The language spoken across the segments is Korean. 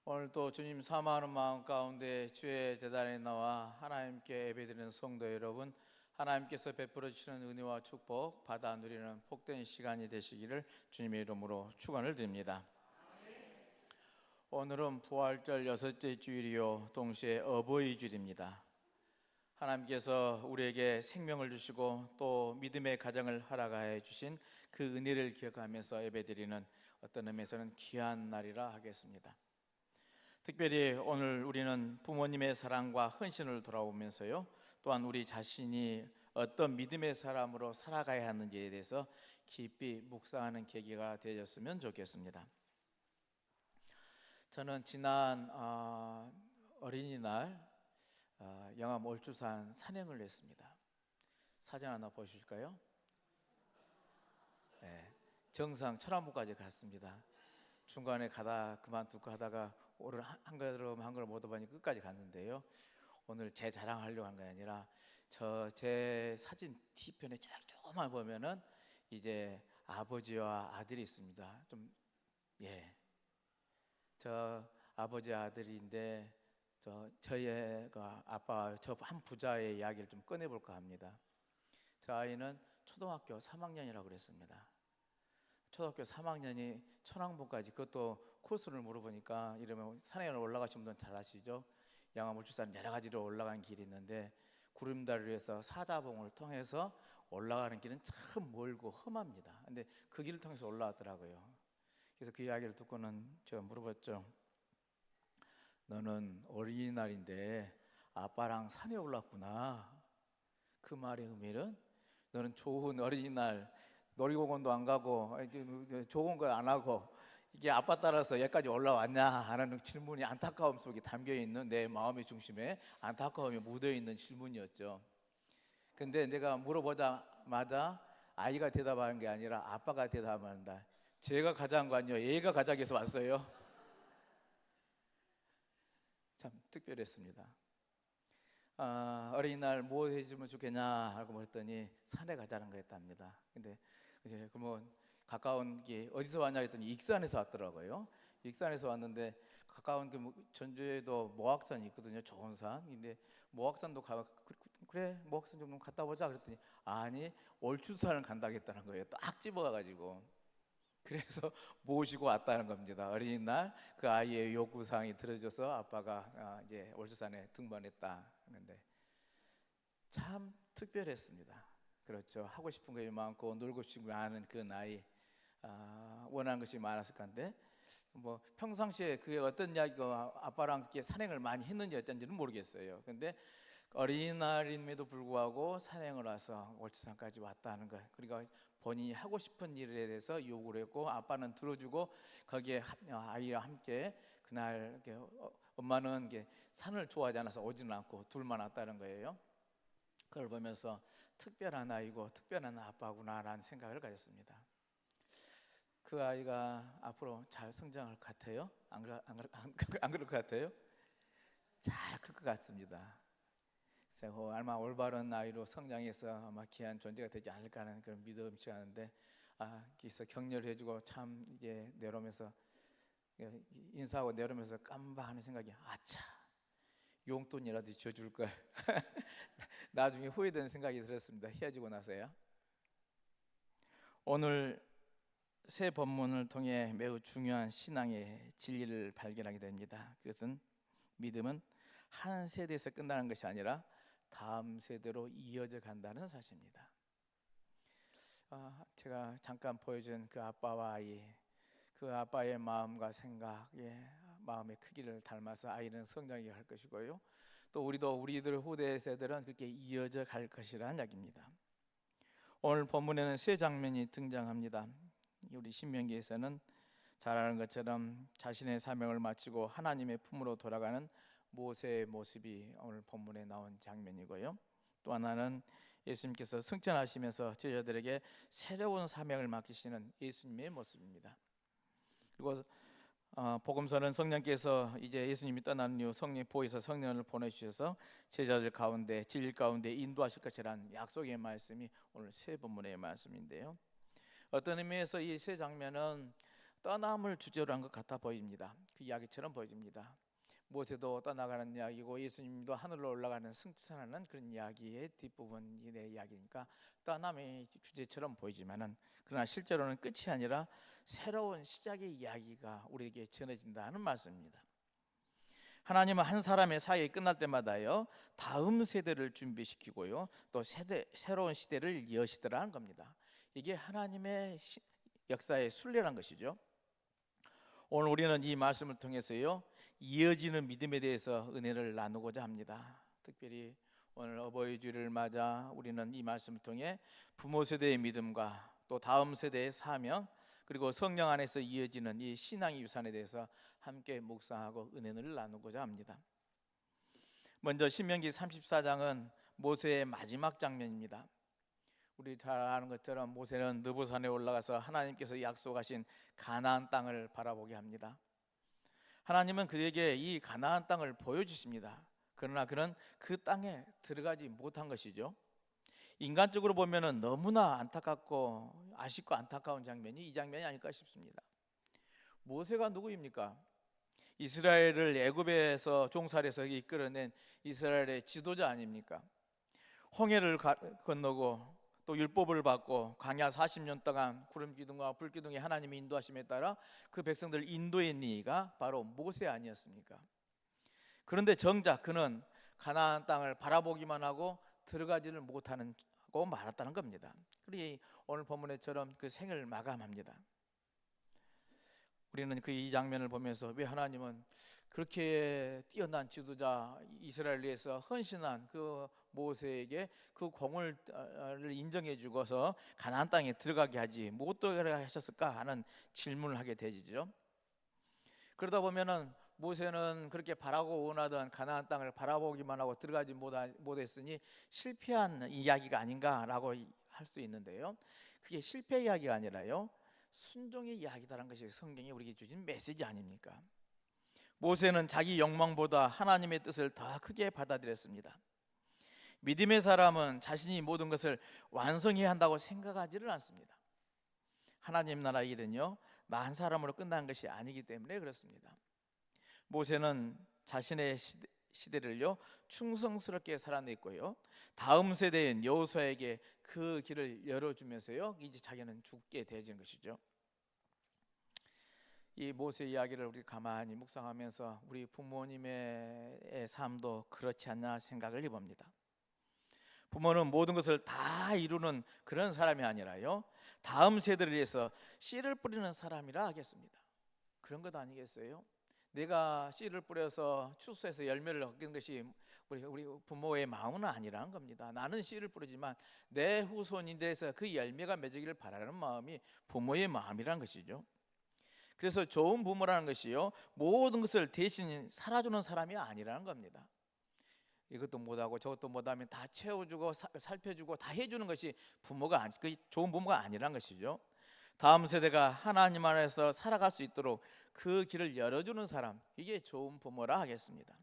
오늘도 주님 사모하는 마음 가운데 주의 제단에 나와 하나님께 예배드리는 성도 여러분, 하나님께서 베풀어 주시는 은혜와 축복 받아 누리는 복된 시간이 되시기를 주님의 이름으로 축원을 드립니다. 오늘은 부활절 여섯째 주일이요 동시에 어버이 주일입니다. 하나님께서 우리에게 생명을 주시고 또 믿음의 가정을 허락하여 주신 그 은혜를 기억하면서 예배드리는 어떤 의미에서는 귀한 날이라 하겠습니다. 특별히 오늘 우리는 부모님의 사랑과 헌신을 돌아보면서요, 또한 우리 자신이 어떤 믿음의 사람으로 살아가야 하는지에 대해서 깊이 묵상하는 계기가 되었으면 좋겠습니다. 저는 지난 어린이날 영암 올주산 산행을 했습니다. 사진 하나 보실까요? 네, 정상 천안부까지 갔습니다. 중간에 가다 그만두고 하다가 오늘 한 걸음 못 와보니 끝까지 갔는데요. 오늘 제 자랑하려고 한 게 아니라 제 사진 뒤편에 조금만 보면은 이제 아버지와 아들이 있습니다. 저 아버지 아들인데 저의 아빠 저 한 부자의 이야기를 좀 꺼내볼까 합니다. 저 아이는 초등학교 3학년이라고 그랬습니다. 초등학교 3학년이 천왕봉까지, 그것도 코스를 물어보니까 이러면 산에 올라가신 분들은 잘 아시죠? 양화물주산 여러 가지로 올라가는 길이 있는데 구름다리에서 사다봉을 통해서 올라가는 길은 참 멀고 험합니다. 근데 그 길을 통해서 올라왔더라고요. 그래서 그 이야기를 듣고는 제가 물어봤죠. 너는 어린이날인데 아빠랑 산에 올랐구나. 그 말의 의미는 너는 좋은 어린이날 놀이공원도 안 가고 좋은 거 안 하고 이게 아빠 따라서 여기까지 올라왔냐 하는 질문이 안타까움 속에 담겨 있는 내 마음의 중심에 안타까움이 묻어 있는 질문이었죠. 근데 내가 물어보자마자 아이가 대답하는 게 아니라 아빠가 대답한다. 제가 가자는 거 아니에요. 얘가 가자고 해서 왔어요. 참 특별했습니다. 어린이날 뭐 해주면 좋겠냐 하고 물었더니 산에 가자는 거였답니다. 근데 이제 그러면 가까운 게 어디서 왔냐 했더니 익산에서 왔더라고요. 익산에서 왔는데 가까운 게 전주에도 모악산이 있거든요. 좋은 산. 근데 모악산도 그래 모악산 좀 갔다 보자 그랬더니 아니 올추산을 간다겠다는 거예요. 딱 집어가지고. 그래서 모시고 왔다는 겁니다. 어린이날 그 아이의 요구사항이 들어줘서 아빠가 이제 올주산에 등반했다 하는데 참 특별했습니다. 그렇죠. 하고 싶은 것이 많고 놀고 싶은 게 많은 그 나이, 원하는 것이 많았을 건데 뭐 평상시에 그게 어떤 이야기가 아빠랑 함께 산행을 많이 했는지 어쩐지는 모르겠어요. 근데 어린이날임에도 불구하고 산행을 와서 월주산까지 왔다는 것, 그리고 본인이 하고 싶은 일에 대해서 요구를 했고 아빠는 들어주고 거기에 아이와 함께 그날 엄마는 산을 좋아하지 않아서 오지는 않고 둘만 왔다는 거예요. 그걸 보면서 특별한 아이고 특별한 아빠구나라는 생각을 가졌습니다. 그 아이가 앞으로 잘 성장할 것 같아요? 안 그럴 것 같아요? 잘 클 것 같습니다. 아마 올바른 아이로 성장해서 아마 귀한 존재가 되지 않을까 하는 그런 믿음이 하는데 그래서 격려를 해주고 참 이제 내려오면서 인사하고 내려오면서 깜박하는 생각이 아차 용돈이라도 줘줄 걸 나중에 후회되는 생각이 들었습니다. 헤어지고 나서요. 오늘 새 본문을 통해 매우 중요한 신앙의 진리를 발견하게 됩니다. 그것은 믿음은 한 세대에서 끝나는 것이 아니라 다음 세대로 이어져 간다는 사실입니다. 제가 잠깐 보여준 그 아빠와 아이, 그 아빠의 마음과 생각의 마음의 크기를 닮아서 아이는 성장해 갈 것이고요. 또 우리들 후대 세대들은 그렇게 이어져 갈 것이라는 이야기입니다. 오늘 본문에는 세 장면이 등장합니다. 우리 신명기에서는 잘 아는 것처럼 자신의 사명을 마치고 하나님의 품으로 돌아가는 모세의 모습이 오늘 본문에 나온 장면이고요. 또 하나는 예수님께서 승천하시면서 제자들에게 새로운 사명을 맡기시는 예수님의 모습입니다. 그리고 복음서는 성령께서 이제 예수님이 떠난 이후 성령 보혜사 성령을 보내주셔서 제자들 가운데 진리 가운데 인도하실 것이라는 약속의 말씀이 오늘 세 본문의 말씀인데요. 어떤 의미에서 이 세 장면은 떠남을 주제로 한 것 같아 보입니다. 그 이야기처럼 보여집니다. 모세도 떠나가는 이야기고 예수님도 하늘로 올라가는 승천하는 그런 이야기의 뒷부분이 내 이야기니까 떠남의 주제처럼 보이지만은, 그러나 실제로는 끝이 아니라 새로운 시작의 이야기가 우리에게 전해진다는 말씀입니다. 하나님은 한 사람의 사역이 끝날 때마다요 다음 세대를 준비시키고요 또 새로운 시대를 여시더라는 겁니다. 이게 하나님의 역사의 순례란 것이죠. 오늘 우리는 이 말씀을 통해서요 이어지는 믿음에 대해서 은혜를 나누고자 합니다. 특별히 오늘 어버이 주일을 맞아 우리는 이 말씀을 통해 부모 세대의 믿음과 또 다음 세대의 사명, 그리고 성령 안에서 이어지는 이 신앙의 유산에 대해서 함께 묵상하고 은혜를 나누고자 합니다. 먼저 신명기 34장은 모세의 마지막 장면입니다. 우리 잘 아는 것처럼 모세는 느보산에 올라가서 하나님께서 약속하신 가나안 땅을 바라보게 합니다. 하나님은 그에게 이 가나안 땅을 보여주십니다. 그러나 그는 그 땅에 들어가지 못한 것이죠. 인간적으로 보면은 너무나 안타깝고 아쉽고 안타까운 장면이 이 장면이 아닐까 싶습니다. 모세가 누구입니까? 이스라엘을 애굽에서 종살에서 이끌어낸 이스라엘의 지도자 아닙니까? 홍해를 건너고 또 율법을 받고 광야 40년 동안 구름 기둥과 불 기둥의 하나님의 인도하심에 따라 그 백성들을 인도한 이가 바로 모세 아니었습니까? 그런데 정작 그는 가나안 땅을 바라보기만 하고 들어가지를 못하고 말았다는 겁니다. 그러니 오늘 본문에처럼 그 생을 마감합니다. 우리는 그 이 장면을 보면서 왜 하나님은 그렇게 뛰어난 지도자 이스라엘을 위해서 헌신한 그 모세에게 그 공을 인정해 주고서 가나안 땅에 들어가게 하지 못 들어가게 하셨을까 하는 질문을 하게 되죠. 그러다 보면은 모세는 그렇게 바라고 원하던 가나안 땅을 바라보기만 하고 들어가지 못했으니 실패한 이야기가 아닌가라고 할 수 있는데요, 그게 실패 이야기가 아니라요 순종의 이야기다라는 것이 성경이 우리에게 주신 메시지 아닙니까? 모세는 자기 욕망보다 하나님의 뜻을 더 크게 받아들였습니다. 믿음의 사람은 자신이 모든 것을 완성해야 한다고 생각하지를 않습니다. 하나님 나라의 일은요 나 한 사람으로 끝나는 것이 아니기 때문에 그렇습니다. 모세는 자신의 시대를요 충성스럽게 살아냈고요 다음 세대인 여호수아에게 그 길을 열어주면서요 이제 자기는 죽게 되어진 것이죠. 이 모세 이야기를 우리 가만히 묵상하면서 우리 부모님의 삶도 그렇지 않나 생각을 해봅니다. 부모는 모든 것을 다 이루는 그런 사람이 아니라요 다음 세대를 위해서 씨를 뿌리는 사람이라 하겠습니다. 그런 것 아니겠어요? 내가 씨를 뿌려서 추수해서 열매를 얻는 것이 우리 부모의 마음은 아니라는 겁니다. 나는 씨를 뿌리지만 내 후손이 돼서 그 열매가 맺기를 바라는 마음이 부모의 마음이라는 것이죠. 그래서 좋은 부모라는 것이요 모든 것을 대신 살아주는 사람이 아니라는 겁니다. 이것도 못하고 저것도 못하면 다 채워주고 살펴주고 다 해주는 것이 부모가 그 좋은 부모가 아니라는 것이죠. 다음 세대가 하나님 안에서 살아갈 수 있도록 그 길을 열어주는 사람, 이게 좋은 부모라 하겠습니다.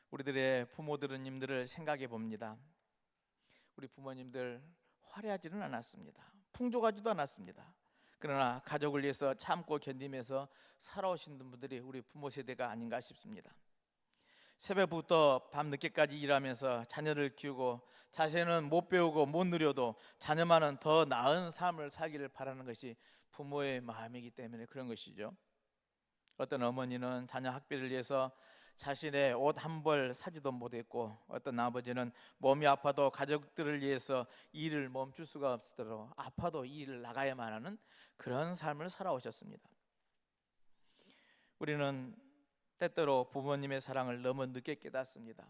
우리들의 부모님들을 생각해 봅니다. 우리 부모님들 화려하지는 않았습니다. 풍족하지도 않았습니다. 그러나 가족을 위해서 참고 견디면서 살아오신 분들이 우리 부모 세대가 아닌가 싶습니다. 새벽부터 밤늦게까지 일하면서 자녀를 키우고 자신은 못 배우고 못 누려도 자녀만은 더 나은 삶을 살기를 바라는 것이 부모의 마음이기 때문에 그런 것이죠. 어떤 어머니는 자녀 학비를 위해서 자신의 옷 한 벌 사지도 못했고, 어떤 아버지는 몸이 아파도 가족들을 위해서 일을 멈출 수가 없도록 아파도 일을 나가야만 하는 그런 삶을 살아오셨습니다. 우리는 때때로 부모님의 사랑을 너무 늦게 깨닫습니다.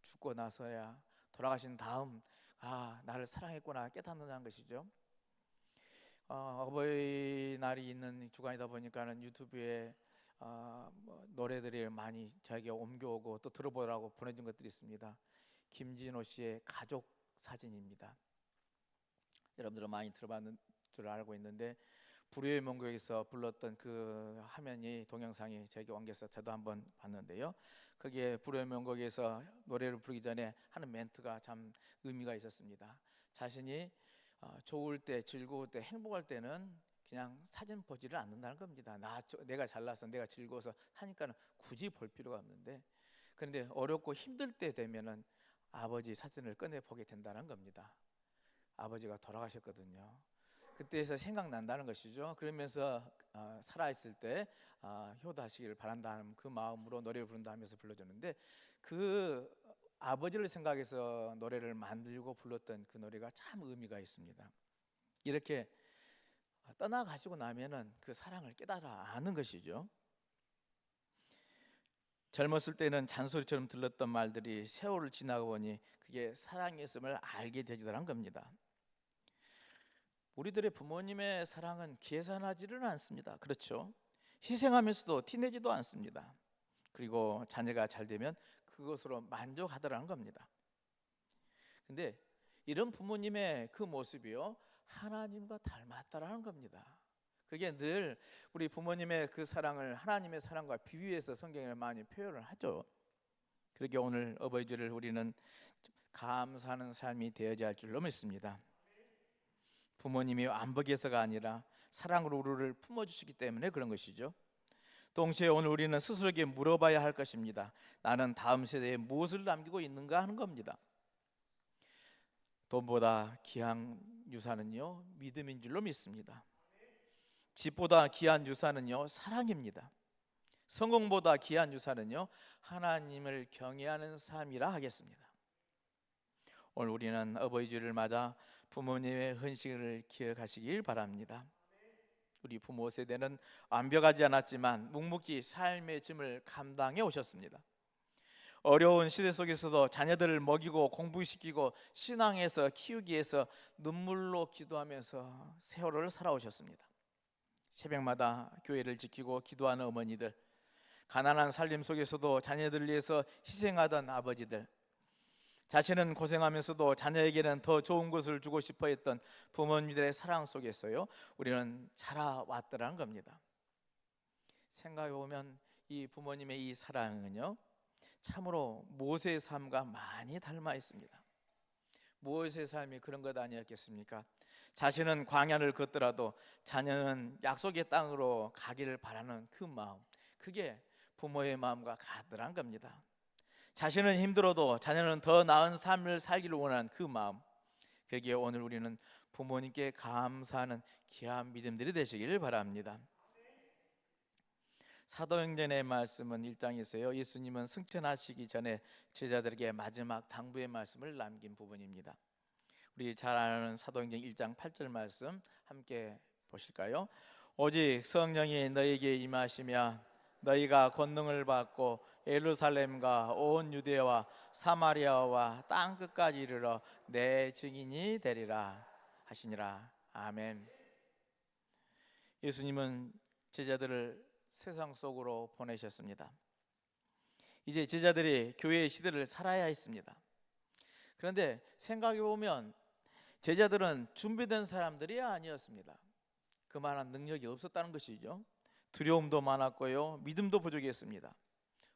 죽고 나서야, 돌아가신 다음 나를 사랑했구나 깨닫는다는 것이죠. 어버이날이 있는 주간이다 보니까는 유튜브에 노래들이 많이 저에게 옮겨오고 또 들어보라고 보내준 것들이 있습니다. 김진호 씨의 가족 사진입니다. 여러분들은 많이 들어봤는 줄 알고 있는데, 불후의 명곡에서 불렀던 그 화면이 동영상이 저에게 옮겨서 저도 한번 봤는데요, 거기에 불후의 명곡에서 노래를 부르기 전에 하는 멘트가 참 의미가 있었습니다. 자신이 좋을 때, 즐거울 때, 행복할 때는 그냥 사진 보지를 않는다는 겁니다. 내가 잘나서 내가 즐거워서 하니까는 굳이 볼 필요가 없는데, 그런데 어렵고 힘들 때 되면은 아버지 사진을 꺼내 보게 된다는 겁니다. 아버지가 돌아가셨거든요. 그때에서 생각난다는 것이죠. 그러면서 살아있을 때 효도하시기를 바란다는 그 마음으로 노래를 부른다 하면서 불러주는데, 그 아버지를 생각해서 노래를 만들고 불렀던 그 노래가 참 의미가 있습니다. 이렇게 떠나가시고 나면은 그 사랑을 깨달아 아는 것이죠. 젊었을 때는 잔소리처럼 들렸던 말들이 세월을 지나고 보니 그게 사랑이었음을 알게 되지더란 겁니다. 우리들의 부모님의 사랑은 계산하지는 않습니다. 그렇죠? 희생하면서도 티내지도 않습니다. 그리고 자녀가 잘 되면 그것으로 만족하더라는 겁니다. 근데 이런 부모님의 그 모습이요, 하나님과 닮았다라는 겁니다. 그게 늘 우리 부모님의 그 사랑을 하나님의 사랑과 비유해서 성경에 많이 표현을 하죠. 그렇게 오늘 어버이주를 우리는 감사하는 삶이 되어야 할 줄로 믿습니다. 부모님이 완벽해서가 아니라 사랑으로 우리를 품어주시기 때문에 그런 것이죠. 동시에 오늘 우리는 스스로에게 물어봐야 할 것입니다. 나는 다음 세대에 무엇을 남기고 있는가 하는 겁니다. 돈보다 귀한 유산은요, 믿음인 줄로 믿습니다. 집보다 귀한 유산은요, 사랑입니다. 성공보다 귀한 유산은요, 하나님을 경외하는 삶이라 하겠습니다. 오늘 우리는 어버이주를 맞아 부모님의 헌신을 기억하시길 바랍니다. 우리 부모 세대는 완벽하지 않았지만 묵묵히 삶의 짐을 감당해 오셨습니다. 어려운 시대 속에서도 자녀들을 먹이고 공부시키고 신앙에서 키우기 위해서 눈물로 기도하면서 세월을 살아오셨습니다. 새벽마다 교회를 지키고 기도하는 어머니들, 가난한 살림 속에서도 자녀들을 위해서 희생하던 아버지들, 자신은 고생하면서도 자녀에게는 더 좋은 것을 주고 싶어 했던 부모님들의 사랑 속에서요, 우리는 자라왔더라는 겁니다. 생각해보면 이 부모님의 이 사랑은요, 참으로 모세의 삶과 많이 닮아 있습니다. 모세의 삶이 그런 것 아니었겠습니까? 자신은 광야를 걷더라도 자녀는 약속의 땅으로 가기를 바라는 그 마음, 그게 부모의 마음과 같더란 겁니다. 자신은 힘들어도 자녀는 더 나은 삶을 살기를 원하는 그 마음, 그게 오늘 우리는 부모님께 감사하는 귀한 믿음들이 되시기를 바랍니다. 사도행전의 말씀은 1장에서요, 예수님은 승천하시기 전에 제자들에게 마지막 당부의 말씀을 남긴 부분입니다. 우리 잘 아는 사도행전 1장 8절 말씀 함께 보실까요? 오직 성령이 너희에게 임하시면 너희가 권능을 받고 예루살렘과 온 유대와 사마리아와 땅 끝까지 이르러 내 증인이 되리라 하시니라. 아멘. 예수님은 제자들을 세상 속으로 보내셨습니다. 이제 제자들이 교회의 시대를 살아야 했습니다. 그런데 생각해 보면 제자들은 준비된 사람들이 아니었습니다. 그만한 능력이 없었다는 것이죠. 두려움도 많았고요, 믿음도 부족했습니다.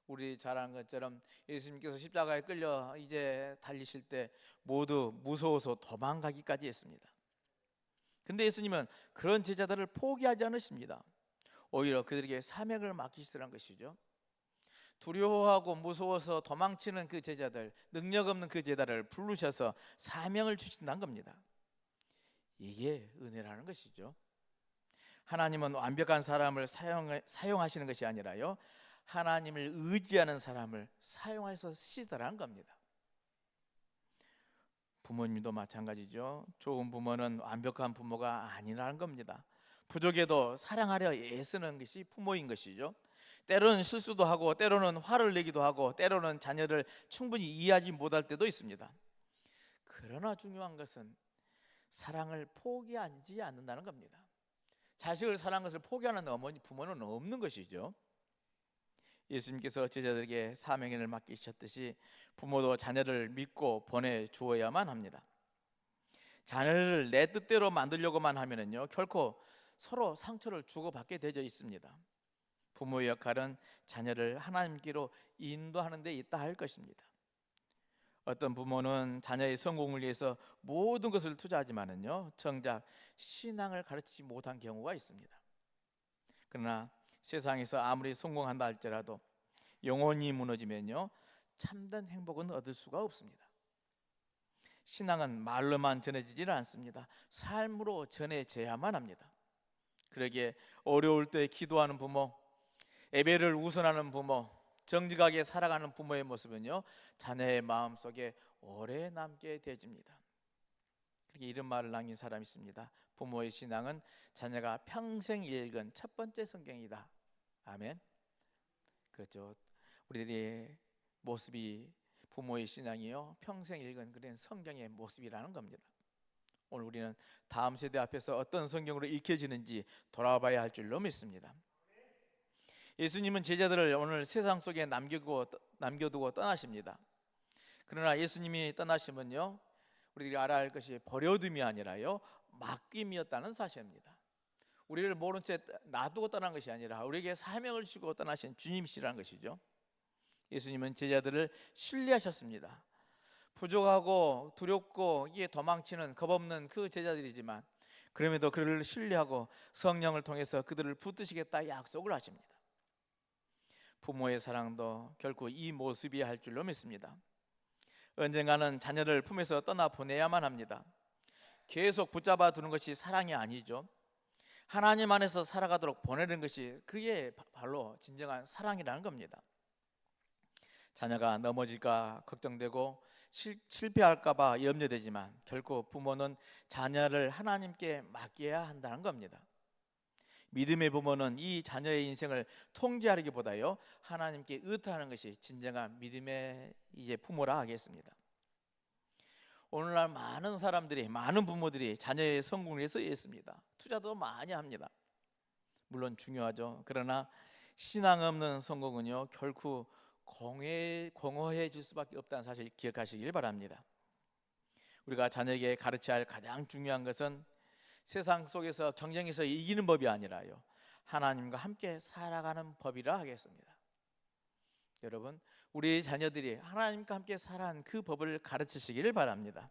우리 잘 아는 것처럼 예수님께서 십자가에 끌려 이제 달리실 때 모두 무서워서 도망가기까지 했습니다. 근데 예수님은 그런 제자들을 포기하지 않으십니다. 오히려 그들에게 사명을 맡기시라는 것이죠. 두려워하고 무서워서 도망치는 그 제자들, 능력 없는 그 제자를 부르셔서 사명을 주신다는 겁니다. 이게 은혜라는 것이죠. 하나님은 완벽한 사람을 사용하시는 것이 아니라요, 하나님을 의지하는 사람을 사용해서 쓰시더라는 겁니다. 부모님도 마찬가지죠. 좋은 부모는 완벽한 부모가 아니라는 겁니다. 부족해도 사랑하려 애쓰는 것이 부모인 것이죠. 때로는 실수도 하고 때로는 화를 내기도 하고 때로는 자녀를 충분히 이해하지 못할 때도 있습니다. 그러나 중요한 것은 사랑을 포기하지 않는다는 겁니다. 자식을 사랑하는 것을 포기하는 부모는 없는 것이죠. 예수님께서 제자들에게 사명을 맡기셨듯이 부모도 자녀를 믿고 보내주어야만 합니다. 자녀를 내 뜻대로 만들려고만 하면은요, 결코 서로 상처를 주고받게 되어 있습니다. 부모의 역할은 자녀를 하나님께로 인도하는 데 있다 할 것입니다. 어떤 부모는 자녀의 성공을 위해서 모든 것을 투자하지만은요, 정작 신앙을 가르치지 못한 경우가 있습니다. 그러나 세상에서 아무리 성공한다 할지라도 영혼이 무너지면요, 참된 행복은 얻을 수가 없습니다. 신앙은 말로만 전해지질 않습니다. 삶으로 전해져야만 합니다. 그러기에 어려울 때 기도하는 부모, 예배를 우선하는 부모, 정직하게 살아가는 부모의 모습은요, 자녀의 마음속에 오래 남게 되집니다. 그렇게 이런 말을 남긴 사람이 있습니다. 부모의 신앙은 자녀가 평생 읽은 첫 번째 성경이다. 아멘. 그렇죠. 우리들의 모습이, 부모의 신앙이요, 평생 읽은 그런 성경의 모습이라는 겁니다. 오늘 우리는 다음 세대 앞에서 어떤 성경으로 읽혀지는지 돌아봐야 할 줄로 믿습니다. 예수님은 제자들을 오늘 세상 속에 남겨두고 떠나십니다. 그러나 예수님이 떠나시면요, 우리들이 알아야 할 것이 버려둠이 아니라요, 맡김이었다는 사실입니다. 우리를 모른 채 놔두고 떠난 것이 아니라 우리에게 사명을 주고 떠나신 주님이시라는 것이죠. 예수님은 제자들을 신뢰하셨습니다. 부족하고 두렵고 이게 도망치는 겁없는 그 제자들이지만 그럼에도 그를 신뢰하고 성령을 통해서 그들을 붙드시겠다 약속을 하십니다. 부모의 사랑도 결코 이 모습이야 할 줄로 믿습니다. 언젠가는 자녀를 품에서 떠나 보내야만 합니다. 계속 붙잡아 두는 것이 사랑이 아니죠. 하나님 안에서 살아가도록 보내는 것이, 그게 바로 진정한 사랑이라는 겁니다. 자녀가 넘어질까 걱정되고 실패할까 봐 염려되지만 결코 부모는 자녀를 하나님께 맡겨야 한다는 겁니다. 믿음의 부모는 이 자녀의 인생을 통제하기보다요, 하나님께 의탁하는 것이 진정한 믿음의 이제 부모라 하겠습니다. 오늘날 많은 부모들이 자녀의 성공을 위해서 애씁니다. 투자도 많이 합니다. 물론 중요하죠. 그러나 신앙 없는 성공은요, 결코 공허해질 수밖에 없다는 사실 기억하시길 바랍니다. 우리가 자녀에게 가르쳐야 할 가장 중요한 것은 세상 속에서 경쟁에서 이기는 법이 아니라요, 하나님과 함께 살아가는 법이라 하겠습니다. 여러분, 우리 자녀들이 하나님과 함께 살아가는 그 법을 가르치시기를 바랍니다.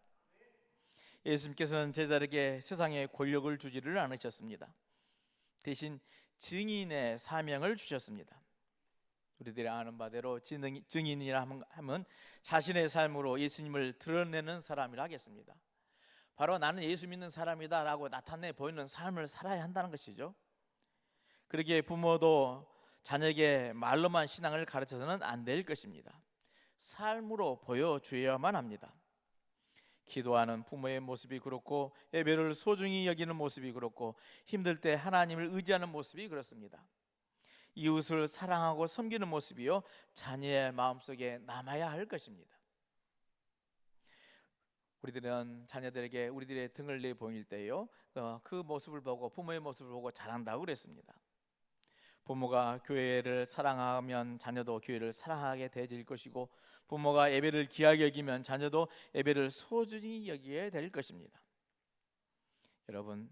예수님께서는 제자들에게 세상에 권력을 주지를 않으셨습니다. 대신 증인의 사명을 주셨습니다. 우리들이 아는 바대로 증인이라 하면 자신의 삶으로 예수님을 드러내는 사람이라 하겠습니다. 바로 나는 예수 믿는 사람이다 라고 나타내 보이는 삶을 살아야 한다는 것이죠. 그러기에 부모도 자녀에게 말로만 신앙을 가르쳐서는 안 될 것입니다. 삶으로 보여줘야만 합니다. 기도하는 부모의 모습이 그렇고, 예배를 소중히 여기는 모습이 그렇고, 힘들 때 하나님을 의지하는 모습이 그렇습니다. 이웃을 사랑하고 섬기는 모습이요, 자녀의 마음속에 남아야 할 것입니다. 우리들은 자녀들에게 우리들의 등을 내보일 때요, 그 모습을 보고, 부모의 모습을 보고 자란다고 그랬습니다. 부모가 교회를 사랑하면 자녀도 교회를 사랑하게 되질 것이고, 부모가 예배를 귀하게 여기면 자녀도 예배를 소중히 여기게 될 것입니다. 여러분,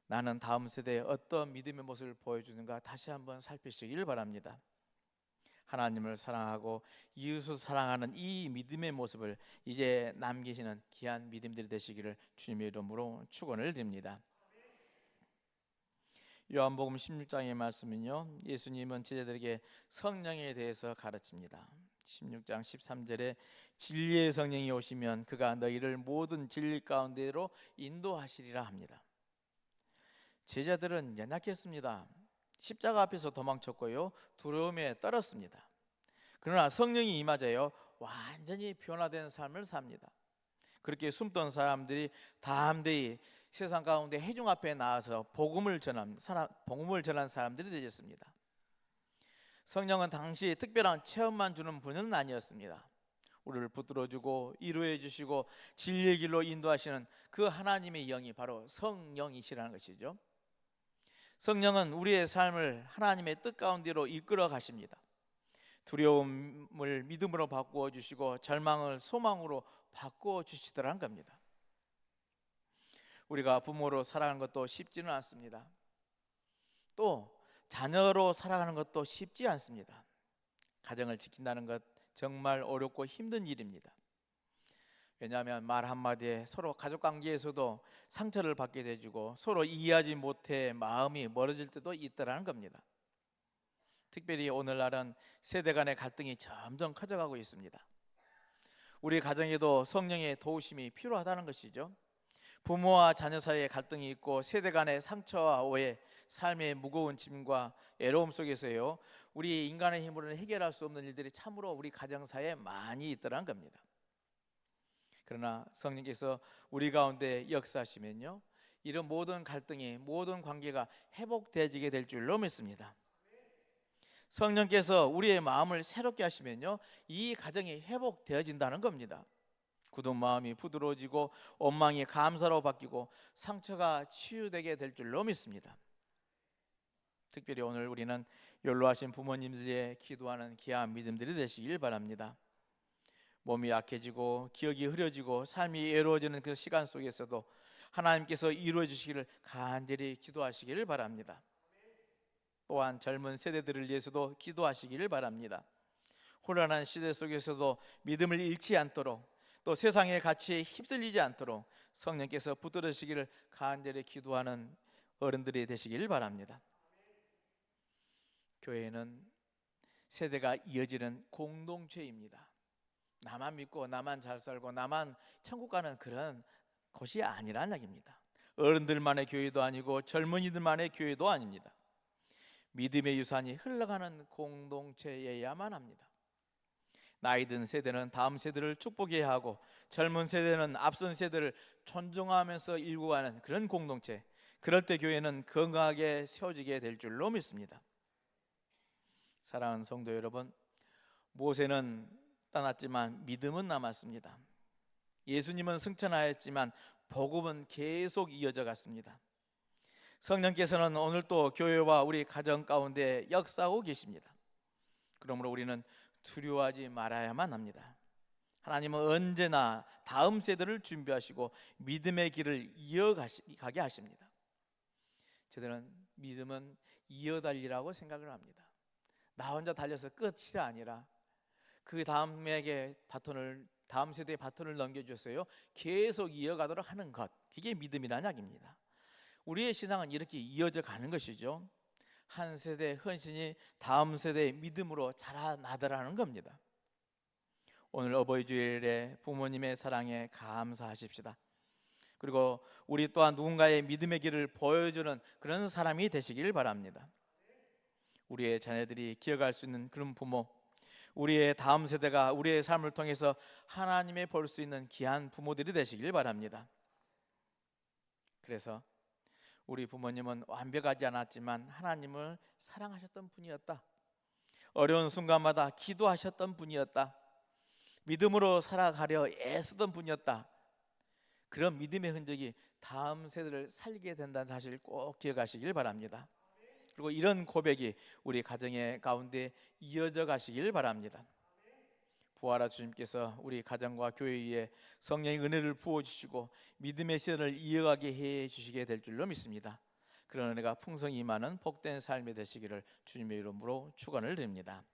나는 다음 세대에 어떤 믿음의 모습을 보여주는가 다시 한번 살피시길 바랍니다. 하나님을 사랑하고 이웃을 사랑하는 이 믿음의 모습을 이제 남기시는 귀한 믿음들이 되시기를 주님의 이름으로 축원을 드립니다. 요한복음 16장의 말씀은요, 예수님은 제자들에게 성령에 대해서 가르칩니다. 16장 13절에 진리의 성령이 오시면 그가 너희를 모든 진리 가운데로 인도하시리라 합니다. 제자들은 연약했습니다. 십자가 앞에서 도망쳤고요, 두려움에 떨었습니다. 그러나 성령이 임하자요, 완전히 변화된 삶을 삽니다. 그렇게 숨던 사람들이 담대히 세상 가운데 회중 앞에 나와서 복음을 전한 사람들이 되셨습니다. 성령은 당시 특별한 체험만 주는 분은 아니었습니다. 우리를 붙들어주고 위로해 주시고 진리의 길로 인도하시는 그 하나님의 영이 바로 성령이시라는 것이죠. 성령은 우리의 삶을 하나님의 뜻 가운데로 이끌어 가십니다. 두려움을 믿음으로 바꾸어 주시고 절망을 소망으로 바꾸어 주시더라는 겁니다. 우리가 부모로 살아가는 것도 쉽지는 않습니다. 또 자녀로 살아가는 것도 쉽지 않습니다. 가정을 지킨다는 것 정말 어렵고 힘든 일입니다. 왜냐하면 말 한마디에 서로 가족 관계에서도 상처를 받게 돼주고 서로 이해하지 못해 마음이 멀어질 때도 있다라는 겁니다. 특별히 오늘날은 세대 간의 갈등이 점점 커져가고 있습니다. 우리 가정에도 성령의 도우심이 필요하다는 것이죠. 부모와 자녀 사이에 갈등이 있고 세대 간의 상처와 오해, 삶의 무거운 짐과 애로움 속에서요, 우리 인간의 힘으로는 해결할 수 없는 일들이 참으로 우리 가정사에 많이 있더라는 겁니다. 그러나 성령께서 우리 가운데 역사하시면요, 이런 모든 갈등이, 모든 관계가 회복되어지게 될 줄로 믿습니다. 성령께서 우리의 마음을 새롭게 하시면요, 이 가정이 회복되어진다는 겁니다. 굳은 마음이 부드러워지고 원망이 감사로 바뀌고 상처가 치유되게 될 줄로 믿습니다. 특별히 오늘 우리는 연로하신 부모님들의 기도하는 귀한 믿음들이 되시길 바랍니다. 몸이 약해지고 기억이 흐려지고 삶이 외로워지는 그 시간 속에서도 하나님께서 이루어 주시기를 간절히 기도하시기를 바랍니다. 또한 젊은 세대들을 위해서도 기도하시기를 바랍니다. 혼란한 시대 속에서도 믿음을 잃지 않도록, 또 세상의 가치에 휩쓸리지 않도록 성령께서 붙들으시기를 간절히 기도하는 어른들이 되시길 바랍니다. 교회는 세대가 이어지는 공동체입니다. 나만 믿고 나만 잘 살고 나만 천국 가는 그런 곳이 아니라는 이야기입니다. 어른들만의 교회도 아니고 젊은이들만의 교회도 아닙니다. 믿음의 유산이 흘러가는 공동체여야만 합니다. 나이 든 세대는 다음 세대를 축복해야 하고 젊은 세대는 앞선 세대를 존중하면서 일구 가는 그런 공동체, 그럴 때 교회는 건강하게 세워지게 될 줄로 믿습니다. 사랑하는 성도 여러분, 모세는 떠났지만 믿음은 남았습니다. 예수님은 승천하였지만 복음은 계속 이어져 갔습니다. 성령께서는 오늘 또 교회와 우리 가정 가운데 역사하고 계십니다. 그러므로 우리는 두려워하지 말아야만 합니다. 하나님은 언제나 다음 세대를 준비하시고 믿음의 길을 이어가게 하십니다. 저들은 믿음은 이어달리라고 생각을 합니다. 나 혼자 달려서 끝이 아니라 그 다음 세대에 바톤을 넘겨주세요. 계속 이어가도록 하는 것, 그게 믿음이라는 이야기입니다. 우리의 신앙은 이렇게 이어져 가는 것이죠. 한 세대의 헌신이 다음 세대의 믿음으로 자라나더라는 겁니다. 오늘 어버이 주일에 부모님의 사랑에 감사하십시다. 그리고 우리 또한 누군가의 믿음의 길을 보여주는 그런 사람이 되시길 바랍니다. 우리의 자녀들이 기억할 수 있는 그런 부모, 우리의 다음 세대가 우리의 삶을 통해서 하나님의 볼 수 있는 귀한 부모들이 되시길 바랍니다. 그래서 우리 부모님은 완벽하지 않았지만 하나님을 사랑하셨던 분이었다. 어려운 순간마다 기도하셨던 분이었다. 믿음으로 살아가려 애쓰던 분이었다. 그런 믿음의 흔적이 다음 세대를 살게 된다는 사실을 꼭 기억하시길 바랍니다. 그리고 이런 고백이 우리 가정의 가운데 이어져 가시길 바랍니다. 부활하 주님께서 우리 가정과 교회 위에 성령의 은혜를 부어주시고 믿음의 시간을 이어가게 해주시게 될 줄로 믿습니다. 그런 은혜가 풍성히 임하는 복된 삶이 되시기를 주님의 이름으로 축원을 드립니다.